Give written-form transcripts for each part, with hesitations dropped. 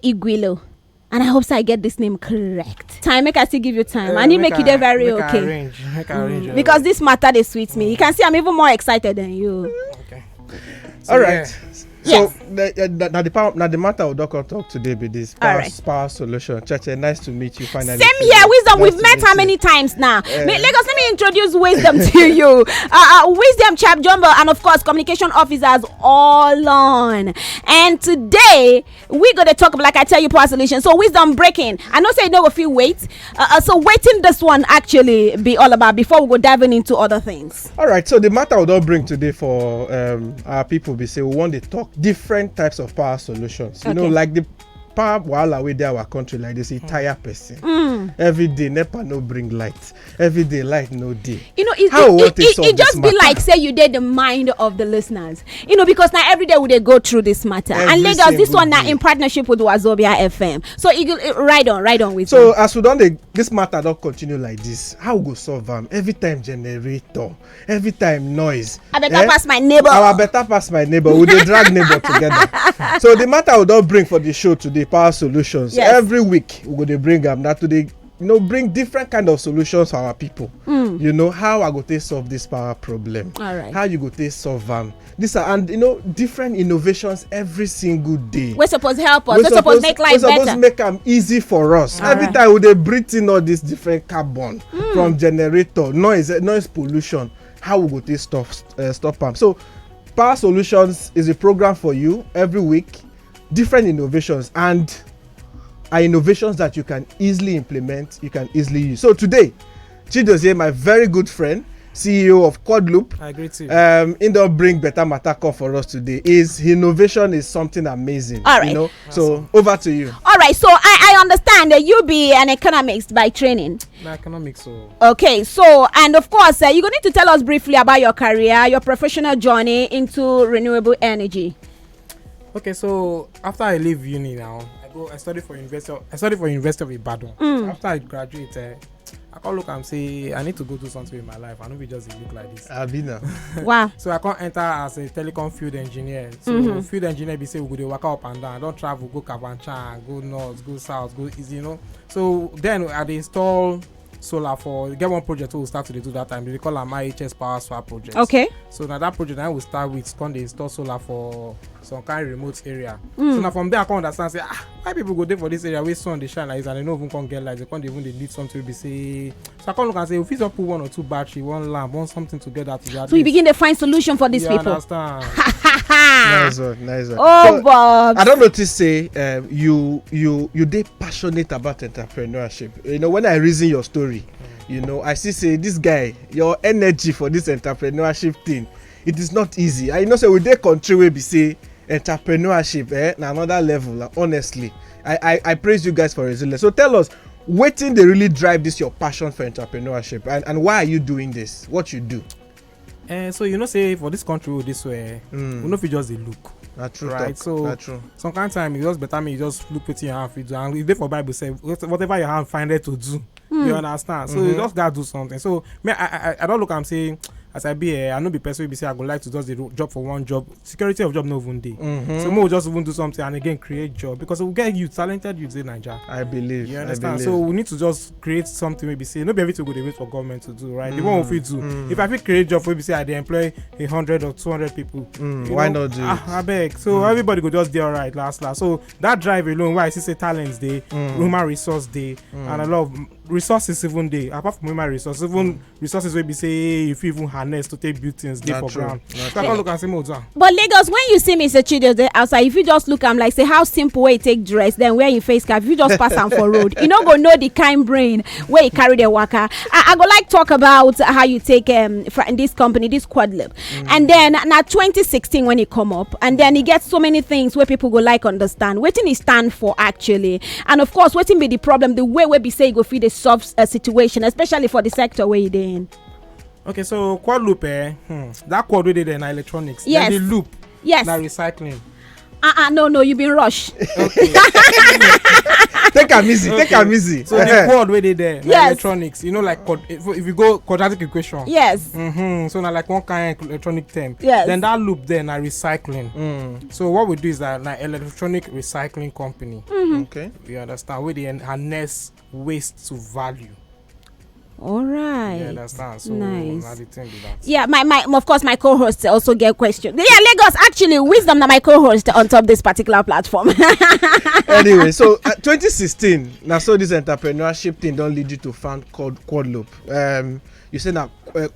Iguilo. And I hope so I get this name correct. Time, make I still give you time. I need make you there very okay. Arrange, because this matter they sweet me. You can see I'm even more excited than you. Okay. So, all right. Yes. So the matter we'll talk today be this power solution. Chacha, nice to meet you finally. Same here, Wisdom. We've met how many times now? Lagos, let me introduce Wisdom to you. Wisdom Chap Jumbo and of course communication officers all on. And today we're gonna talk about, like I tell you, power solution. So Wisdom breaking. I know say you know if you wait. So waiting this one actually be all about before we go diving into other things. All right. So the matter we don't bring today for our people be say we want to talk different types of power solutions. You know, like the power wahala wey dey our country, like they say tire person. Every day NEPA no bring light. Every day light no dey. You know, it just be like say you did the mind of the listeners. You know, because now every day we they go through this matter. And Lagos, this one now in partnership with Wazobia FM. So ride on with. So as we don't this matter don't continue like this. How we go solve them? Every time generator, every time noise. I better pass my neighbor. I better pass my neighbor. We dey drag neighbor together. So the matter we don't bring for the show today, power solutions. Yes. Every week we go to bring them that today. You know, bring different kind of solutions for our people. You know how I go to solve this power problem. All right. How you go to solve them. This and you know different innovations every single day. We're supposed to help us. We're supposed to make life better. We're supposed to make them easy for us. Every time we dey breathe in all this different carbon from generator, noise pollution. How we go to stop them? So Power Solutions is a program for you every week. Different innovations and are innovations that you can easily implement, you can easily use. So today, Chidozie, my very good friend, CEO of Quadloop, I agree too. In the bring better matter call for us today. Is innovation is something amazing. All right. You know? Awesome. So over to you. All right. So I understand that you be an economist by training. Economics. So Okay. So and of course you're going to tell us briefly about your career, your professional journey into renewable energy. okay, so after I leave uni now, I study for University of Ibadan. So after I graduate, I can't look and say I need to go do something with my life. I don't be just look like this. Abina. Wow. So I can't enter as a telecom field engineer. So field engineer be say we go to work up and down. I don't travel, go Kafanchan, go north, go south, go easy, you know. So then I dey install solar for get one project we will start to do that time. They call am IHS Power Swap project. Okay. So now that project I will start with come dey install solar for some kind of remote area. So now from there I can understand say why people go there for this area where sun dey shine like this and they no even come get light. They can't even they need something to be say. So I can look and say if we just put one or two battery, one lamp, one something together to that. So you begin to find solution for these people. Understand? Nice one. Oh, So, Bob. I don't notice say you dey passionate about entrepreneurship. You know when I reason your story, you know I see say this guy, your energy for this entrepreneurship thing, it is not easy. I know say we dey country wey be say entrepreneurship na another level. Like, honestly, I praise you guys for resilience. So tell us, wetin dey really drive this your passion for entrepreneurship and why are you doing this? What you do? So you know say for this country this way, we no fit just dey look. Na true Right, talk. so Na true. some kind of time it just better me you just look wetin your hand fit do, and if dey for Bible say whatever your hand find it to do, you understand. So you just gotta do something. So me I don't look am say as I be here, I no be person wey be say I go like to just dey job for one job. Security of job no even dey. So we just even do something and again create job because we get youth, talented youths in Naija. I believe. You understand? So we need to just create something wey be say no be everything we go dey wait for government to do, right? The one we fit do. If I fit create job wey be say I dey employ 100 or 200 people, why not do it? Abeg. So everybody go just dey alright last. So that drive alone, why I see say talents dey, human resource dey, and a lot of resources even dey. Apart from human resources, even resources wey be say you fit even harness to take build things dey for ground. So I can look and say more do am. But Lagos, when you see Mr. Chidozie outside, if you just look am like say how simple way you take dress, then wear your face cap, if you just pass am for road, you no go know the kind brain where you carry the waka. I go like talk about how you take in this company, this Quadloop, and then na 2016 when it come up, and then it gets so many things where people go like understand wetin e stand for actually, and of course wetin be the problem, the way we be say you go fit dey solve a situation, especially for the sector where you dey in. Okay, so Quadloop, that quad wey dey there na electronics. Yes. Then the loop, Yes. na recycling. No, you been rushed. Okay. take am easy. Take am easy. So the quad where they there, Yes. electronics, you know, like if you go quadratic equation. Yes. So now like one kind of electronic term. Yes. Then that loop there now recycling. So what we do is that like electronic recycling company. Okay. You understand? Where they harness waste to value. All right. You understand? So Nice. now the thing with that. Yeah, my of course my co-hosts also get questions. Yeah, Lagos actually wisdom that my co-host on top this particular platform. Anyway, so 2016, now so this entrepreneurship thing don't lead you to found Quad Loop. You say now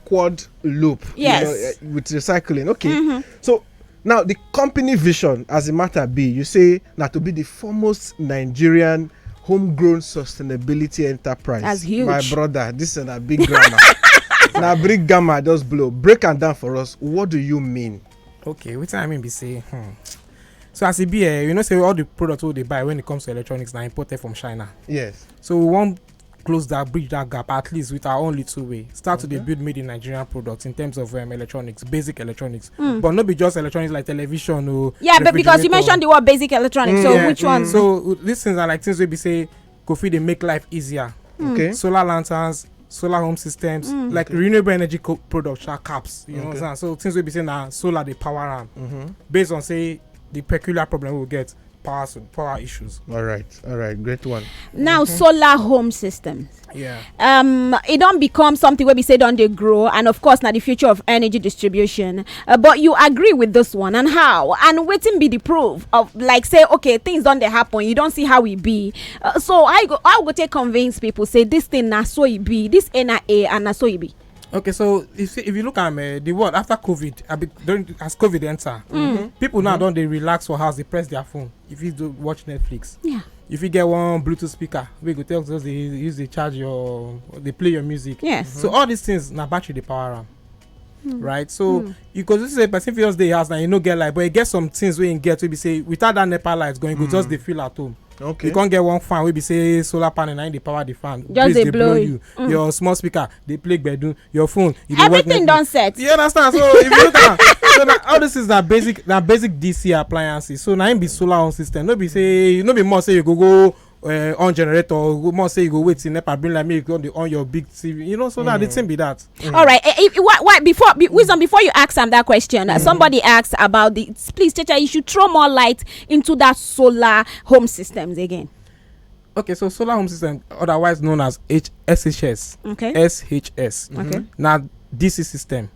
Quad Loop. Yes. You know, with recycling. Okay. So now the company vision, as a matter be, you say now to be the foremost Nigerian homegrown sustainability enterprise. That's huge. My brother, this is a big grammar. Now big grammar just blow. Break and down for us. What do you mean? Okay, what I mean be say, So as it be, you know, say all the products what they buy when it comes to electronics now imported from China. Yes. So we want close that, bridge that gap at least with our own little way. Start to build made in Nigerian products in terms of electronics, basic electronics, but not be just electronics like television or Yeah, but because you mentioned the word basic electronics, so yeah, which one? So these things are like things we be say Kofi they make life easier. Okay. Solar lanterns, solar home systems, like renewable energy products, caps. You know what I'm saying? So things we be saying now solar they power them based on say the peculiar problem we'll get power issues. All right. Great one. Now solar home systems. Yeah. It don't become something where we say don't they grow, and of course now the future of energy distribution. But you agree with this one, and how? And waiting be the proof of like say okay things don't they happen. You don't see how it be. So I go take convince people say this thing na so it be. This na a and na so it be. Okay, so if you look at the world after COVID, as COVID enter, people now don't they relax for house, they press their phone. If you do watch Netflix, Yeah. if you get one Bluetooth speaker, we go tell us they use they charge they play your music. Yes. So all these things now battery the power am. Right, so you could just say person feels the house now you no get light, but you get some things where you get to be say without that NEPA lights going, go just they feel at home. Okay. You can't get one fan we be say solar panel and the power the fan Just breeze they blow you. your small speaker they play bedroom your phone Everything done set. you understand. So if you look at so now all this is that basic DC appliances. So now it be solar on system. No be say no be more say you go on generator, or more say you go wait till NEPA bring like me on your big TV. You know, so that the thing be that. All right. Wisdom, before you ask them that question, somebody asked about the. Please, Chacha, you should throw more light into that solar home systems again. Okay, so solar home system, otherwise known as SHS. Okay. SHS. Okay. Now DC system,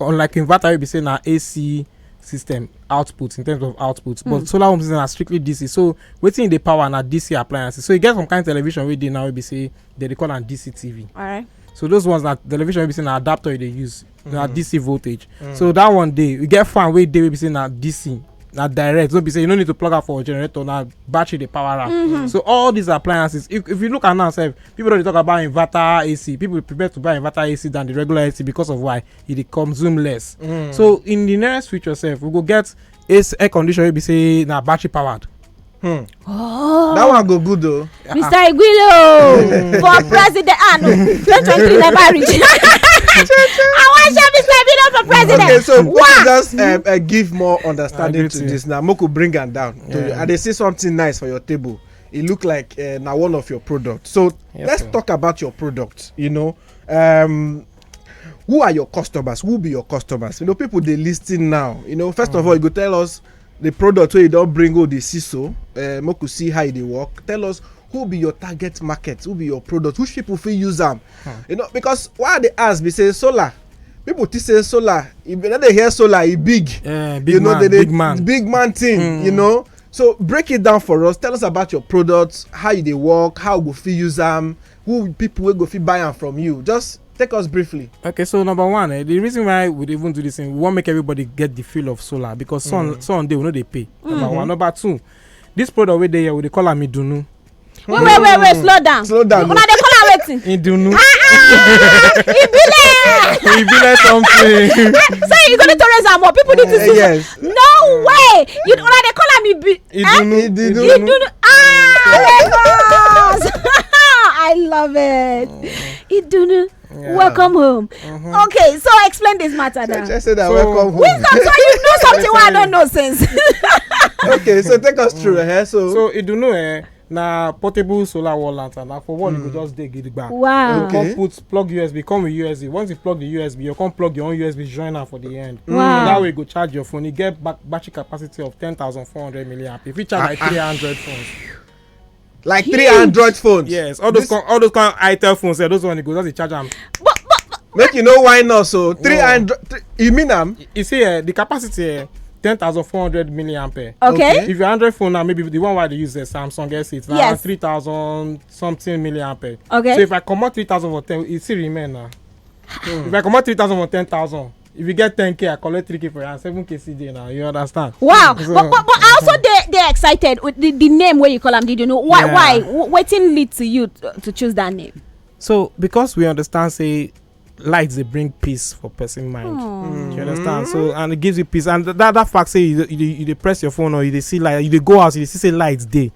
unlike inverter, we be saying now AC system output in terms of output, but solar home system are strictly DC. So waiting the power na DC appliances. So you get some kind of television we did now we be say they call an DC TV. All right. So those ones that television we be saying na adapter they use na DC voltage. So that one day we get fan we be saying na DC. Na direct, so be say you no need to plug out for a generator. Now battery the power am. So all these appliances, if you look at now, sef, people don't talk about inverter AC. People prepare to buy inverter AC than the regular AC because of why it consume less. So in the nearest future, sef, we go get air conditioner. We be say na battery powered. Oh. That one go good though. Mr. Iguilo for president. No, 2023 never reach. I want to Mr. Iguilo for president. Okay, so wow. just give more understanding to to this now. Moku bring am down. To you. And they see something nice for your table. It look like now one of your products. So let's talk about your product. You know, who are your customers? Who be your customers? You know, people they listing now. You know, first of all, you go tell us the product where you don't bring all the CISO. Moku see how they work. Tell us who be your target market, who be your product, which people feel use them. You know, because why they ask me say solar. People think say solar. If they hear solar, it big. Big you know, man, big man thing. You know. So break it down for us. Tell us about your products, how they work, how go fit use them, who people will go fit buy them from you. Just take us briefly. Okay, so number one, the reason why we even do this thing, we want to make everybody get the feel of solar because some day we know they pay. Number one. Number two, this product we dey here, we dey call am Idunu. Wait, slow down. Una dey call am wetin? Idunu. Ibile something. So you gonna to raise am up? People need to see. Yes. No way. You una dey call am Idunu. Lagos. I love it. Idunu. Yeah. Welcome home. Okay, so explain this matter now. Just say that welcome home. Wisdom, so you know something I don't know since. Okay, so take us through here. So Idunu, na portable solar wall lantern. Na for one you go just dig it back. Wow. Okay. You come plug USB, come with USB. Once you plug the USB, you come plug your own USB joiner for the end. Wow. That way you go charge your phone. You get battery capacity of 10,400 milliamp. If you charge like 300 phones. Like 3 Android phones. Yes, all those kind of itel phones, those ones you go just charge them. Make you know why not. So 3 Android. You mean You see, the capacity 10,400 milliampere. Okay. If your Android phone now, maybe the one why they use the Samsung S8 now, Yes. 3,000 something milliampere. Okay. So if I come out 3,000 for 10, it still remain now. If I come out 3,000 for 10,000, if you get 10k, I collect 3k for you and 7k CD now. You understand? Wow. So- But also they excited with the name where you call them. Did you know why? Yeah. Why? Waiting lead to you to choose that name? So because we understand, say lights they bring peace for person mind. You understand? So and it gives you peace. And that fact say you press your phone or you see light, you go out, you see say lights day.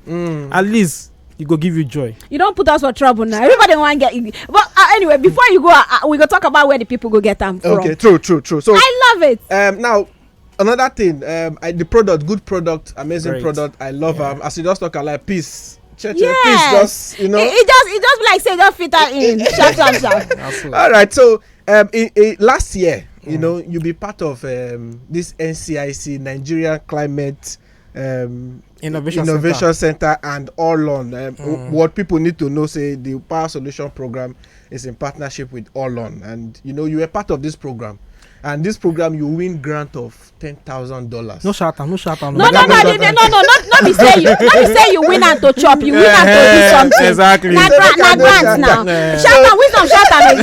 At least it go give you joy. You don't put us for trouble now. Everybody want to get. But anyway, before you go, we go talk about where the people go get them from. Okay, true. So I love it. now another thing, the product, good product, amazing Great. product. I love as you just talk like peace. Church, Yes. peace, just you know. It just be like say just fit that in. Sharp. Absolutely. All right, so last year, you know, you be part of this NCIC Nigerian Climate Innovation Center and All On. What people need to know, say the Power Solution Program is in partnership with All On, and you know you were part of this program. And this program, you win grant of $10,000. No shout out. No. Not be say you win and to chop. You win and to do something. Exactly. Na grant now. Shout out, wisdom, shout out.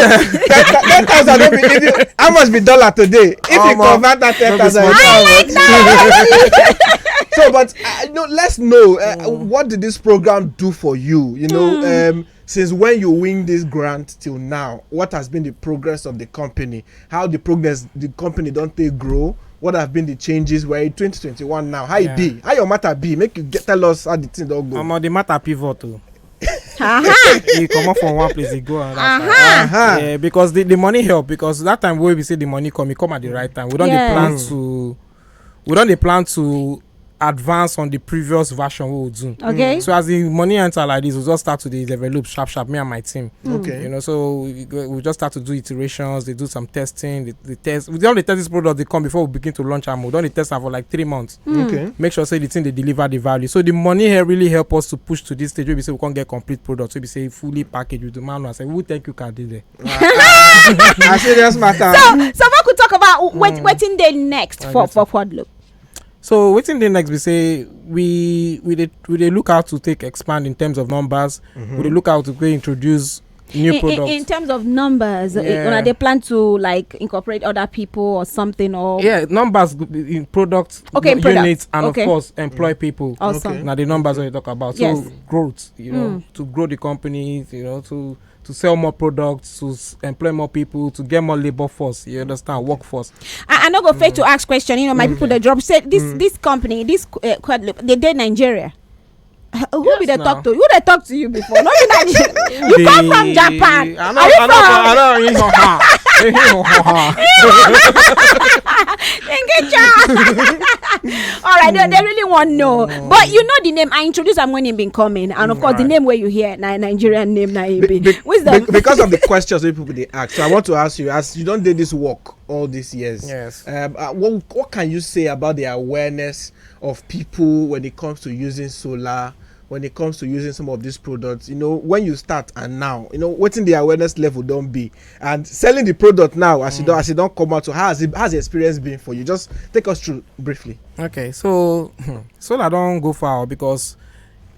10,000. How much be dollar today? If you convert that 10,000, so, but let's know what did this program do for you? You know, since when you win this grant till now, what has been the progress of the company? How the company don't take grow? What have been the changes? We're in 2021 now. How it be? How your matter be? Make you tell us how the thing don't go. The matter pivot too. Uh-huh. You come up from one place, you go another Uh-huh. Yeah, because the money help. Because that time where we say the money come at the right time. We don't plan to advance on the previous version we would do. Okay. So as the money enter like this, we just start to develop sharp me and my team. Okay. You know, so we just start to do iterations. They do some testing. They test. We don't test this product. They come before we begin to launch them. We don't test them for like 3 months. Okay. Make sure say the thing they deliver the value. So the money here really help us to push to this stage where we say we can't get complete product. So we say fully packaged with the manual. I say we thank you, can do there. A serious matter. So we could talk about waiting day next for Quadloop. So waiting the next we say we dey look out to expand in terms of numbers. We dey look out to introduce new products. In terms of numbers, Yeah. they plan to like incorporate other people or something or Numbers in products, Okay, in units, products. and Okay. of course employ people. awesome. Okay. Now the numbers that you talk about. So Yes. growth, you know, to grow the company, you know, to sell more products, to employ more people, to get more labor force. You understand, workforce. I no go fail to ask question. You know, my people they drop say this company, this Quadloop, they did Nigeria. Who Yes, be they now. talk to? Who they talk to you before? Not in Nigeria. You come from Japan. I All right, they really want to know. But you know the name. I introduced them when he been coming, and of course the Right. name where you hear Nigerian name na Be- be. Wisdom. because of the questions that people they ask, so I want to ask you, as you don't do this work all these years, Yes. what can you say about the awareness of people when it comes to using solar, when it comes to using some of these products? You know, when you start and now, you know, what's in the awareness level don't be, and selling the product now as you don't come out. So how has the experience been for you? Just take us through briefly. Okay, so solar don't go far because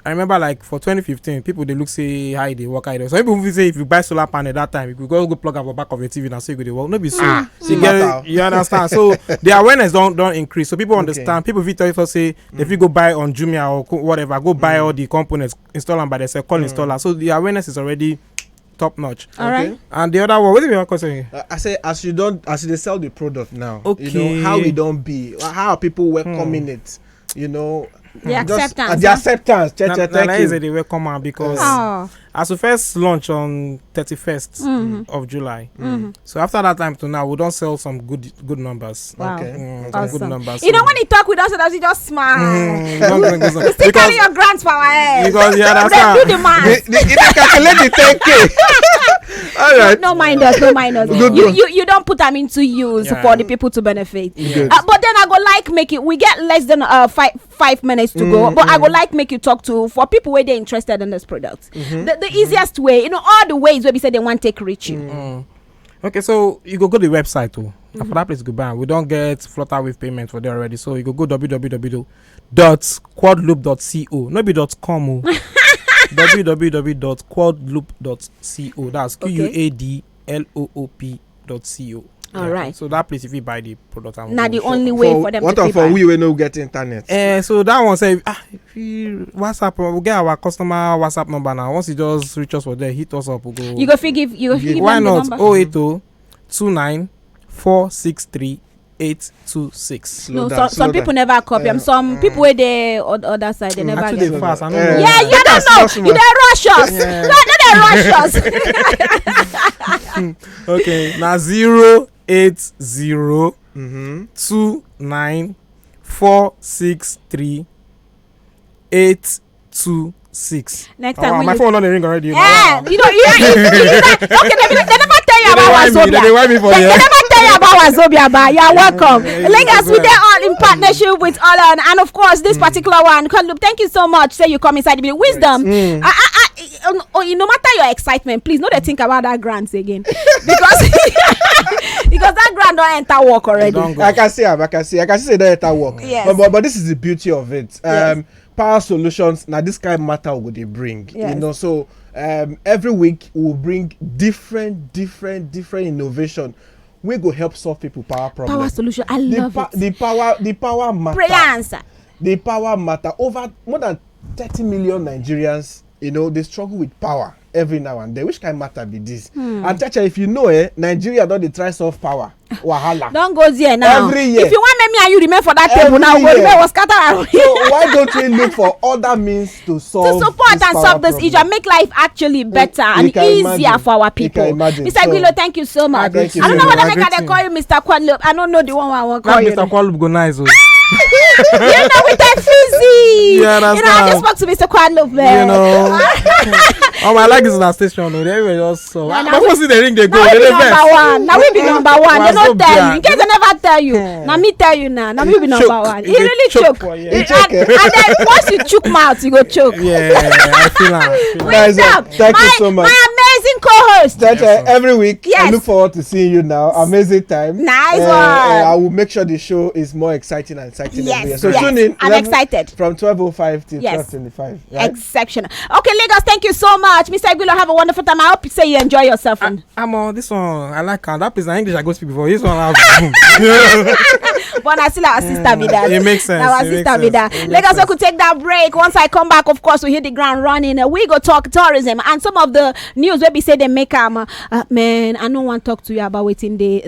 I remember like for 2015, people they look say how they work out. So people say if you buy solar panel that time, you could go plug up the back of your TV and say you go they work. No be so. You get it, you understand? So the awareness don't increase. So people understand. People if you tell you say if you go buy on Jumia or whatever, go buy all the components, install them by themselves, call installer. So the awareness is already top notch. All right. And the other one, what is your question? I say as they sell the product now, you Okay. know how it don't be, how are people welcoming it, you know. The acceptance. The acceptance. That is a welcome am because as we first launch on 31st of July. So after that time to now, we don't sell some good numbers. Wow. Okay. Awesome. Good numbers. You know when he talk with us, does he just smile? You still carry your grants for our head. Because Then do the math. They calculate the 10K. All right. No mind us. You don't put them into use for the people to benefit. But then I go like make it. We get less than 5 minutes to go. But I go like make you talk to for people where they're interested in this product. The easiest way, all the ways where we say they want to take reach you. Okay, so you go the website too. For that place, go buy. We don't get Flutterwave payment for there already. So you go www.quadloop.co. Not be .com. www.quadloop.co. That's QUADLOOP.co. All right. So that place, if you buy the product, now the only way for them what to for we will not get internet. So that one say, if you WhatsApp, we'll get our customer WhatsApp number now. Once you just reach us for there, hit us up. We'll go. You go give Why them not? the number. 080 29 463 826. No, some people never copy them. Some people where they on the other side they never Actually, get they fast. I know. Yeah, you don't know. You don't rush us. No, they rush us. Okay, now 080 Mm-hmm. 29 463 826. Next time when my you phone on the ring already. yeah, you know, okay, they never tell you about Wazobia. They want me for They you. never tell you about Wazobia, but you're welcome. Lagos, we are all in partnership with Alan, and of course, this particular one. Look, thank you so much. Say you come inside the wisdom. No matter your excitement, please don't think about that grants again, because that grant don't enter work already. I can see that enter work. Yes. But this is the beauty of it. Power Solutions. Now this kind of matter will they bring. Yes. So every week we'll bring different innovation. We go help solve people power problems. Power Solution, I love it. The power matter. Prayer answer. The power matter. Over more than 30 million Nigerians, they struggle with power every now and then. Which kind of matter be this? And Chacha, if you know, Nigeria don't they try solve power. Wahala. Don't go there now. Every year. If you want me and you remain for that table now, we remain was scatter around. So why don't we look for other means to solve to support and solve this issue and make life actually better and easier for our people. Mr. Guilo, thank you so much. I don't know whether I can call you Mr. Quadloop. I don't know the one I want to call you. Mr. Quadloop go nice. With that fizzy. Yeah, that's I just spoke to Mr. Quadloop, man. I like this in our station. They were just so. Yeah, I see the ring they go. Now we They be the best. number one. Now we be number one. They don't tell you. In case Yeah. they never tell you. Now me tell you now. Now we be number one. He really choke. And then once you choke mouth, you go choke. Yeah, I feel that. Guys, thank you so much. My amazing co-host. Every week, Yes. I look forward to seeing you now. Amazing time. Nice one. I will make sure the show is more exciting and exciting every year. Yes, So tune in. I'm excited. From 12:05 till Yes. 12:25. Right? Exceptional. Okay, Lagos, thank you so much. Mr. Guilo, have a wonderful time. I hope you say you enjoy yourself. I'm on this one. I like that place. In English I go speak before. This one I have. But I still our sister be that. It makes sense. Our It makes sister be sense. that. It makes Lagos, we sense. could take that break. Once I come back, of course, we hit the ground running. We go talk tourism and some of the news where we say they make man, I don't want to talk to you about waiting the